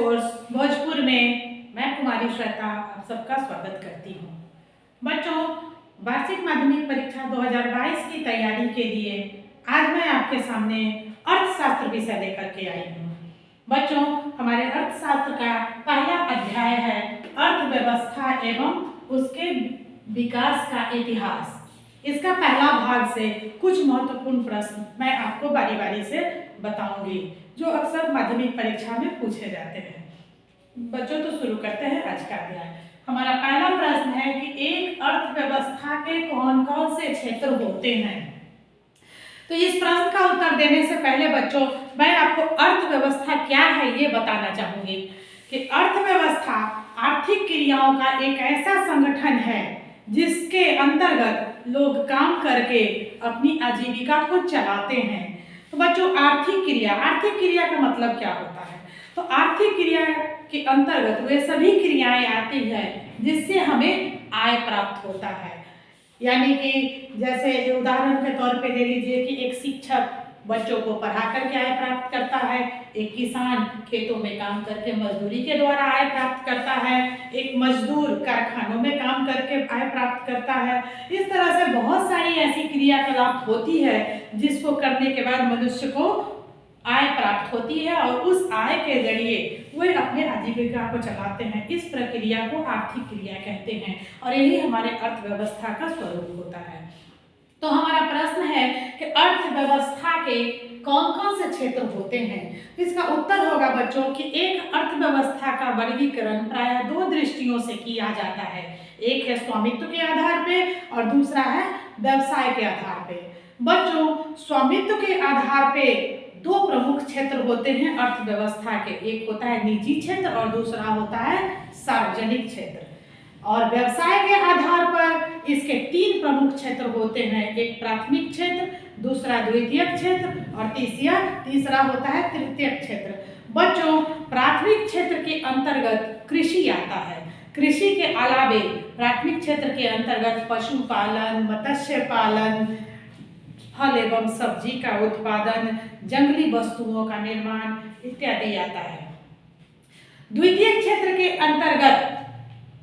Course Bhojpur में मैं कुमारी श्वेता आप सबका स्वागत करती हूँ। बच्चों, वार्षिक माध्यमिक परीक्षा 2022 की तैयारी के लिए आज मैं आपके सामने अर्थशास्त्र विषय लेकर के आई हूँ। बच्चों, हमारे अर्थशास्त्र का पहला अध्याय है अर्थव्यवस्था एवं उसके विकास का इतिहास। इसका पहला भाग से कुछ महत्वपूर्ण प्रश्न मैं आपको बारी बारी से बताऊंगी जो अक्सर माध्यमिक परीक्षा में पूछे जाते हैं। बच्चों, तो शुरू करते हैं आज का अध्याय। हमारा पहला प्रश्न है कि एक अर्थव्यवस्था के कौन कौन से क्षेत्र होते हैं। तो इस प्रश्न का उत्तर देने से पहले बच्चों मैं आपको अर्थव्यवस्था क्या है ये बताना चाहूंगी कि अर्थव्यवस्था आर्थिक क्रियाओं का एक ऐसा संगठन है जिसके अंतर्गत लोग काम करके अपनी आजीविका को चलाते हैं। तो बच्चों, आर्थिक क्रिया का मतलब क्या होता है? तो आर्थिक क्रिया के अंतर्गत वे सभी क्रियाएं आती है जिससे हमें आय प्राप्त होता है। यानी कि जैसे उदाहरण के तौर पे ले लीजिए कि एक शिक्षक बच्चों को पढ़ा करके आय प्राप्त करता है, एक किसान खेतों में काम करके मजदूरी के द्वारा आय प्राप्त करता है, एक मजदूर कारखानों में काम करके आय प्राप्त करता है। इस तरह से बहुत सारी ऐसी क्रियाकलाप होती है जिसको करने के बाद मनुष्य को आय प्राप्त होती है और उस आय के जरिए वे अपने आजीविका को चलाते हैं। इस प्रक्रिया को आर्थिक क्रिया कहते हैं और यही हमारे अर्थव्यवस्था का स्वरूप होता है। तो हमारा प्रश्न है कि अर्थव्यवस्था के कौन कौन से क्षेत्र होते हैं। इसका उत्तर होगा बच्चों कि एक अर्थव्यवस्था का वर्गीकरण प्रायः दो दृष्टियों से किया जाता है। एक है स्वामित्व के आधार पे और दूसरा है व्यवसाय के आधार पे। बच्चों, स्वामित्व के आधार पे दो प्रमुख क्षेत्र होते हैं अर्थव्यवस्था के। एक होता है निजी क्षेत्र और दूसरा होता है सार्वजनिक क्षेत्र। और व्यवसाय के आधार पर इसके तीन प्रमुख क्षेत्र होते हैं। एक प्राथमिक क्षेत्र, दूसरा द्वितीयक क्षेत्र और तीसरा होता है तृतीयक क्षेत्र। बच्चों, प्राथमिक क्षेत्र के अंतर्गत कृषि आता है। कृषि के अलावे प्राथमिक क्षेत्र के अंतर्गत पशुपालन, मत्स्य पालन, फल एवं सब्जी का उत्पादन, जंगली वस्तुओं का निर्माण इत्यादि आता है। द्वितीय क्षेत्र के अंतर्गत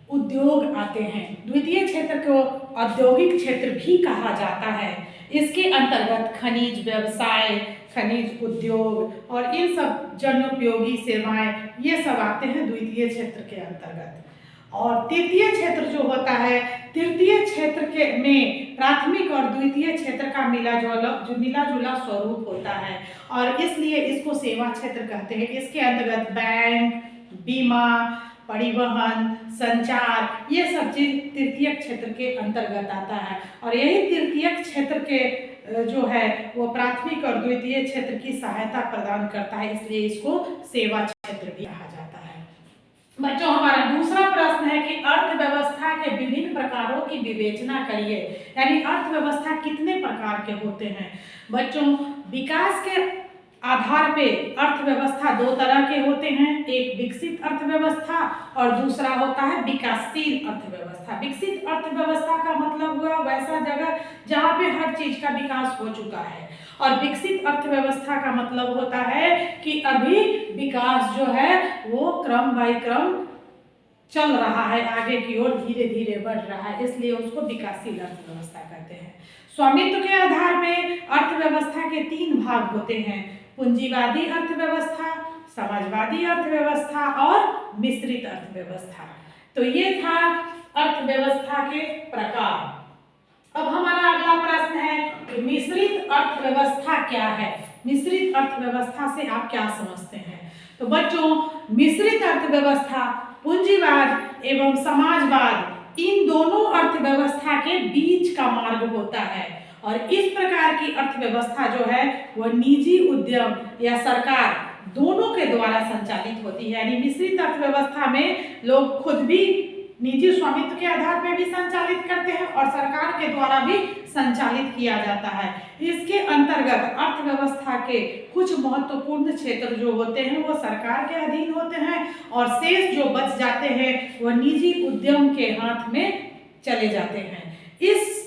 उद्योग आते हैं। द्वितीय क्षेत्र को औद्योगिक क्षेत्र भी कहा जाता है। इसके अंतर्गत खनिज व्यवसाय, खनिज उद्योग और इन सब जनोपयोगी सेवाएं ये सब आते हैं द्वितीय क्षेत्र के अंतर्गत। और तृतीय क्षेत्र जो होता है, तृतीय क्षेत्र के में प्राथमिक और द्वितीय क्षेत्र का मिला जुला स्वरूप होता है और इसलिए इसको सेवा क्षेत्र कहते हैं। इसके अंतर्गत बैंक, बीमा, परिवहन, संचार ये सब चीज तृतीय क्षेत्र के अंतर्गत आता है और यही तृतीय क्षेत्र के जो है वो प्राथमिक और द्वितीय क्षेत्र की सहायता प्रदान करता है, इसलिए इसको सेवा क्षेत्र भी कहा जाता है। बच्चों, हमारा दूसरा प्रश्न है कि अर्थव्यवस्था के विभिन्न प्रकारों की विवेचना करिए। यानी अर्थव्यवस्था कितने प्रकार के होते हैं। बच्चों, विकास के आधार पे अर्थव्यवस्था दो तरह के होते हैं। एक विकसित अर्थव्यवस्था और दूसरा होता है विकासशील अर्थव्यवस्था। विकसित अर्थव्यवस्था का मतलब हुआ वैसा जगह जहाँ पे हर चीज का विकास हो चुका है और विकसित अर्थव्यवस्था का मतलब होता है कि अभी विकास जो है वो क्रम बाय क्रम चल रहा है, आगे की ओर धीरे धीरे बढ़ रहा है, इसलिए उसको विकासशील अर्थव्यवस्था कहते हैं। स्वामित्व के आधार में अर्थव्यवस्था के तीन भाग होते हैं। पूंजीवादी अर्थव्यवस्था, समाजवादी अर्थव्यवस्था और मिश्रित अर्थव्यवस्था। तो ये था अर्थव्यवस्था के प्रकार। अब हमारा अगला प्रश्न है कि मिश्रित अर्थव्यवस्था क्या है। मिश्रित अर्थव्यवस्था से आप क्या समझते हैं? तो बच्चों, मिश्रित अर्थव्यवस्था पूंजीवाद एवं समाजवाद इन दोनों अर्थव्यवस्था के बीच का मार्ग होता है और इस प्रकार की अर्थव्यवस्था जो है वह निजी उद्यम या सरकार दोनों के द्वारा संचालित होती है। यानी मिश्रित अर्थव्यवस्था में लोग खुद भी निजी स्वामित्व के आधार पर भी संचालित करते हैं और सरकार के द्वारा भी संचालित किया जाता है। इसके अंतर्गत अर्थव्यवस्था के कुछ महत्वपूर्ण क्षेत्र जो होते हैं वो सरकार के अधीन होते हैं और शेष जो बच जाते हैं वह निजी उद्यम के हाथ में चले जाते हैं। इस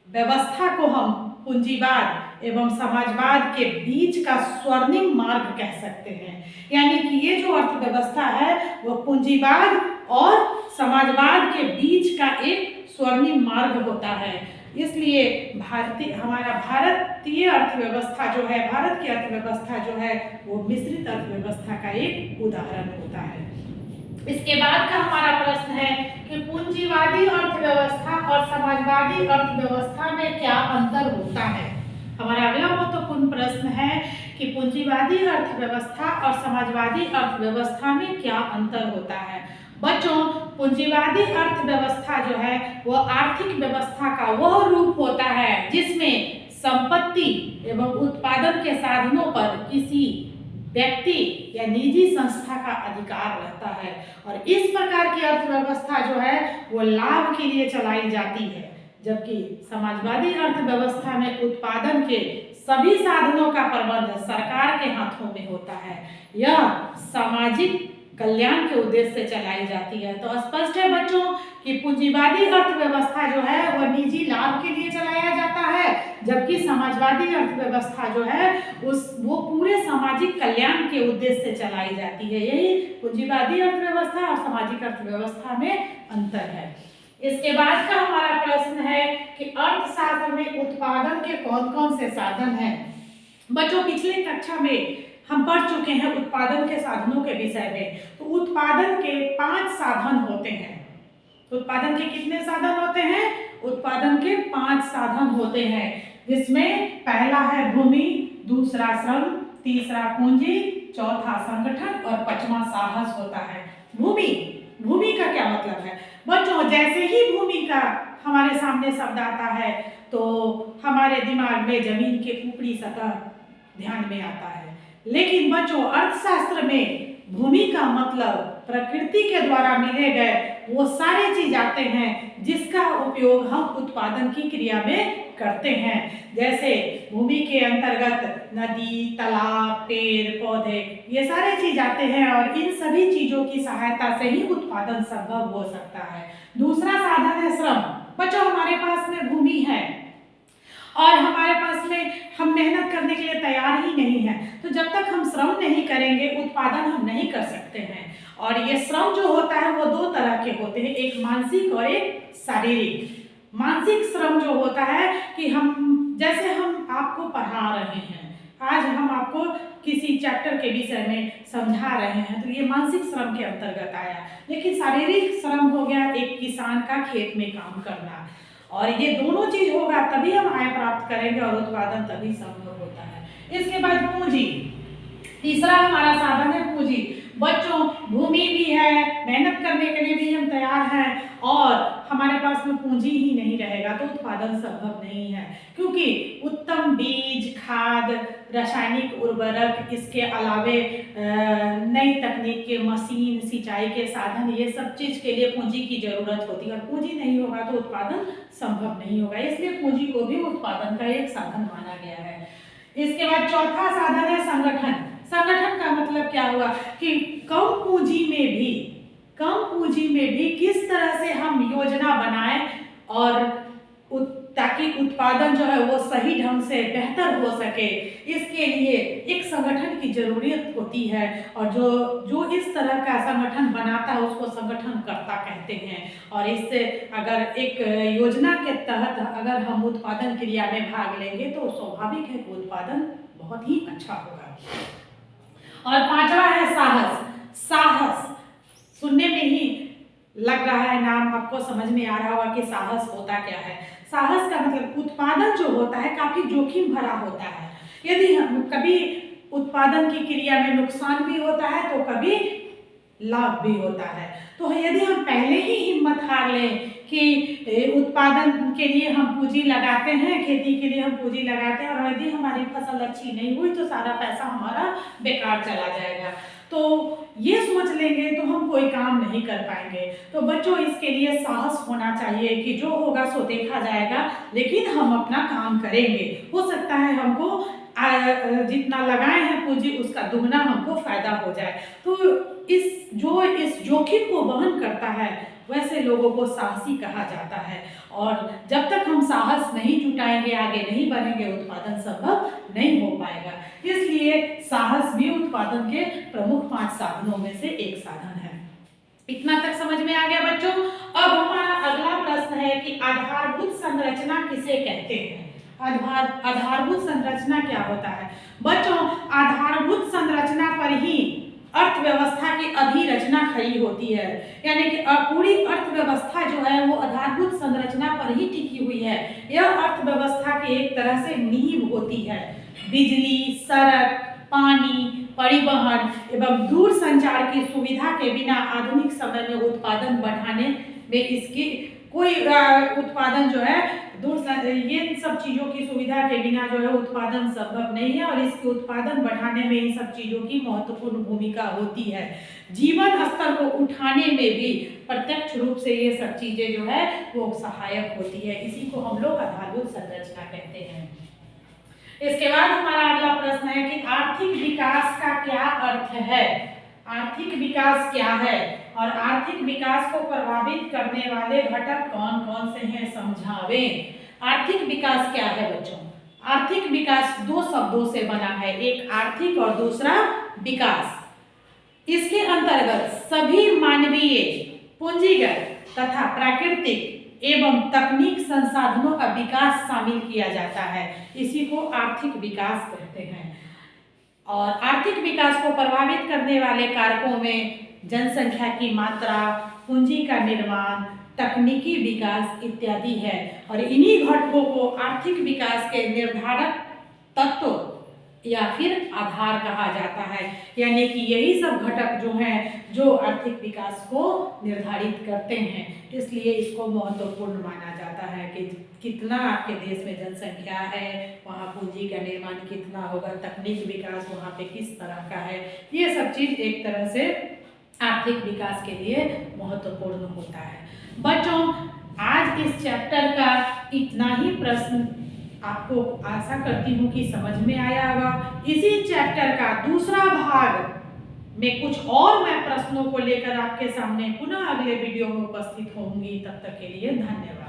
व्यवस्था को हम पूंजीवाद एवं समाजवाद के बीच का स्वर्णिम मार्ग कह सकते हैं। यानी कि ये जो अर्थव्यवस्था है वो पूंजीवाद और समाजवाद के बीच का एक स्वर्णिम मार्ग होता है। इसलिए हमारा भारतीय अर्थव्यवस्था जो है, भारत की अर्थव्यवस्था जो है वो मिश्रित अर्थव्यवस्था का एक उदाहरण होता है। इसके बाद का हमारा प्रश्न है कि पूंजीवादी अर्थव्यवस्था और समाजवादी अर्थव्यवस्था में क्या अंतर होता है। हमारा अगला महत्वपूर्ण प्रश्न है कि पूंजीवादी अर्थव्यवस्था और समाजवादी अर्थव्यवस्था में क्या अंतर होता है। बच्चों, पूंजीवादी अर्थव्यवस्था जो है वो आर्थिक व्यवस्था का वह रूप होता है जिसमें संपत्ति एवं उत्पादन के साधनों पर किसी व्यक्ति या निजी संस्था का अधिकार रहता है, और इस प्रकार की अर्थव्यवस्था जो है वो लाभ के लिए चलाई जाती है, जबकि समाजवादी अर्थव्यवस्था में उत्पादन के सभी साधनों का प्रबंध सरकार के हाथों में होता है। यह सामाजिक कल्याण के उद्देश्य से चलाई जाती है। तो स्पष्ट है बच्चों कि पूंजीवादी अर्थव्यवस्था जो है वह निजी लाभ के लिए चलाया जाता है, जबकि समाजवादी अर्थव्यवस्था जो है वो पूरे सामाजिक कल्याण के उद्देश्य से चलाई जाती है। यही पूंजीवादी अर्थव्यवस्था और सामाजिक अर्थव्यवस्था में अंतर है। इसके बाद का हमारा प्रश्न है कि अर्थशास्त्र में उत्पादन के कौन कौन से साधन हैं। बच्चों, पिछले कक्षा में हम पढ़ चुके हैं उत्पादन के साधनों के विषय में। तो उत्पादन के 5 साधन होते हैं। उत्पादन के कितने साधन होते हैं? उत्पादन के 5 साधन होते हैं, जिसमें पहला है भूमि, दूसरा श्रम, तीसरा पूंजी, चौथा संगठन और 5वां साहस होता है। भूमि का क्या मतलब है? बच्चों, जैसे ही भूमि का हमारे सामने शब्द आता है तो हमारे दिमाग में जमीन के ऊपरी सतह ध्यान में आता है, लेकिन बच्चों अर्थशास्त्र में भूमि का मतलब प्रकृति के द्वारा मिले गए वो सारे चीज आते हैं जिसका उपयोग हम उत्पादन की क्रिया में करते हैं। जैसे भूमि के अंतर्गत नदी, तालाब, पेड़ पौधे, ये सारे चीज आते हैं, और इन सभी चीजों की सहायता से ही उत्पादन संभव हो सकता है। दूसरा साधन है श्रम। बच्चों, हमारे पास में भूमि है और हमारे पास में हम मेहनत करने के लिए तैयार ही नहीं है, तो जब तक हम श्रम नहीं करेंगे उत्पादन हम नहीं कर सकते हैं। और ये श्रम जो होता है वो 2 तरह के होते हैं, एक मानसिक और एक शारीरिक। मानसिक श्रम जो होता है कि जैसे हम आपको पढ़ा रहे हैं, आज हम आपको किसी चैप्टर के विषय में समझा रहे हैं, तो ये मानसिक श्रम के अंतर्गत आया। लेकिन शारीरिक श्रम हो गया एक किसान का खेत में काम करना, और ये दोनों चीज होगा तभी हम आय प्राप्त करेंगे और उत्पादन तभी संभव होता है। इसके बाद पूंजी, तीसरा हमारा साधन है पूंजी। बच्चों, भूमि भी है, मेहनत करने के लिए भी हम तैयार हैं, और हमारे पास में पूंजी ही नहीं रहेगा तो उत्पादन संभव नहीं है, क्योंकि उत्तम बीज, खाद, रासायनिक उर्वरक, इसके अलावे नई तकनीक के मशीन, सिंचाई के साधन, ये सब चीज के लिए पूंजी की जरूरत होती है, और पूंजी नहीं होगा तो उत्पादन संभव नहीं होगा। इसलिए पूंजी को भी उत्पादन का एक साधन माना गया है। इसके बाद चौथा साधन है संगठन। संगठन का मतलब क्या हुआ कि कम पूंजी में भी किस तरह से हम योजना बनाएं और ताकि उत्पादन जो है वो सही ढंग से बेहतर हो सके, इसके लिए एक संगठन की जरूरत होती है, और जो इस तरह का संगठन बनाता है उसको संगठनकर्ता कहते हैं। और इससे अगर एक योजना के तहत अगर हम उत्पादन क्रिया में भाग लेंगे तो स्वाभाविक है कि उत्पादन बहुत ही अच्छा होगा। और 5वां है साहस। सुनने में ही लग रहा है, नाम आपको समझ में आ रहा होगा कि साहस होता क्या है। साहस का मतलब उत्पादन जो होता है काफी जोखिम भरा होता है। यदि हम कभी उत्पादन की क्रिया में नुकसान भी होता है तो कभी लाभ भी होता है। तो यदि हम पहले ही हिम्मत हार लें कि उत्पादन के लिए हम पूंजी लगाते हैं, खेती के लिए हम पूंजी लगाते हैं, और यदि हमारी फसल अच्छी नहीं हुई तो सारा पैसा हमारा बेकार चला जाएगा, तो ये सोच लेंगे तो हम कोई काम नहीं कर पाएंगे। तो बच्चों, इसके लिए साहस होना चाहिए कि जो होगा सो देखा जाएगा, लेकिन हम अपना काम करेंगे। हो सकता है हमको जितना लगाए हैं पूंजी उसका दुगना हमको फायदा हो जाए। तो इस जोखिम को वहन करता है वैसे लोगों को साहसी कहा जाता है। और जब तक हम साहस नहीं जुटाएंगे, आगे नहीं बढ़ेंगे, उत्पादन संभव नहीं हो पाएगा। इसलिए साहस भी उत्पादन के प्रमुख 5 साधनों में से एक साधन है। इतना तक समझ में आ गया बच्चों। अब हमारा अगला प्रश्न है कि आधारभूत संरचना किसे कहते हैं। आधारभूत संरचना क्या होता है बच्चों? आधारभूत संरचना पर ही अर्थव्यवस्था की अधिरचना खड़ी होती है, यानी कि पूरी अर्थव्यवस्था जो है वो आधारभूत संरचना पर ही टिकी हुई है। यह अर्थव्यवस्था की एक तरह से नींव होती है। बिजली, सड़क, पानी, परिवहन एवं दूर संचार की सुविधा के बिना आधुनिक समय में उत्पादन बढ़ाने में इसकी कोई उत्पादन जो है ये सब चीज़ों की सुविधा के बिना जो है उत्पादन संभव नहीं है, और इसके उत्पादन बढ़ाने में इन सब चीज़ों की महत्वपूर्ण भूमिका होती है। जीवन स्तर को उठाने में भी प्रत्यक्ष रूप से ये सब चीज़ें जो है वो सहायक होती है। इसी को हम लोग आधारभूत संरचना कहते हैं। इसके बाद हमारा अगला प्रश्न है कि आर्थिक विकास का क्या अर्थ है। आर्थिक विकास क्या है और आर्थिक विकास को प्रभावित करने वाले घटक कौन कौन से हैं, समझावें। आर्थिक विकास क्या है बच्चों? आर्थिक विकास 2 शब्दों से बना है, एक आर्थिक और दूसरा विकास। इसके अंतर्गत सभी मानवीय, पूंजीगत तथा प्राकृतिक एवं तकनीक संसाधनों का विकास शामिल किया जाता है। इसी को आर्थिक विकास कहते हैं। और आर्थिक विकास को प्रभावित करने वाले कारकों में जनसंख्या की मात्रा, पूंजी का निर्माण, तकनीकी विकास इत्यादि है। और इन्हीं घटकों को आर्थिक विकास के निर्धारक तत्व या फिर आधार कहा जाता है। यानी कि यही सब घटक जो हैं जो आर्थिक विकास को निर्धारित करते हैं। इसलिए इसको महत्वपूर्ण माना जाता है कि कितना आपके देश में जनसंख्या है, वहाँ पूंजी का निर्माण कितना होगा, तकनीक विकास वहाँ पे किस तरह का है, ये सब चीज़ एक तरह से आर्थिक विकास के लिए महत्वपूर्ण होता है। बच्चों, आज इस चैप्टर का इतना ही प्रश्न आपको आशा करती हूँ कि समझ में आया होगा। इसी चैप्टर का दूसरा भाग में कुछ और मैं प्रश्नों को लेकर आपके सामने पुनः अगले वीडियो में उपस्थित होंगी। तब तक के लिए धन्यवाद।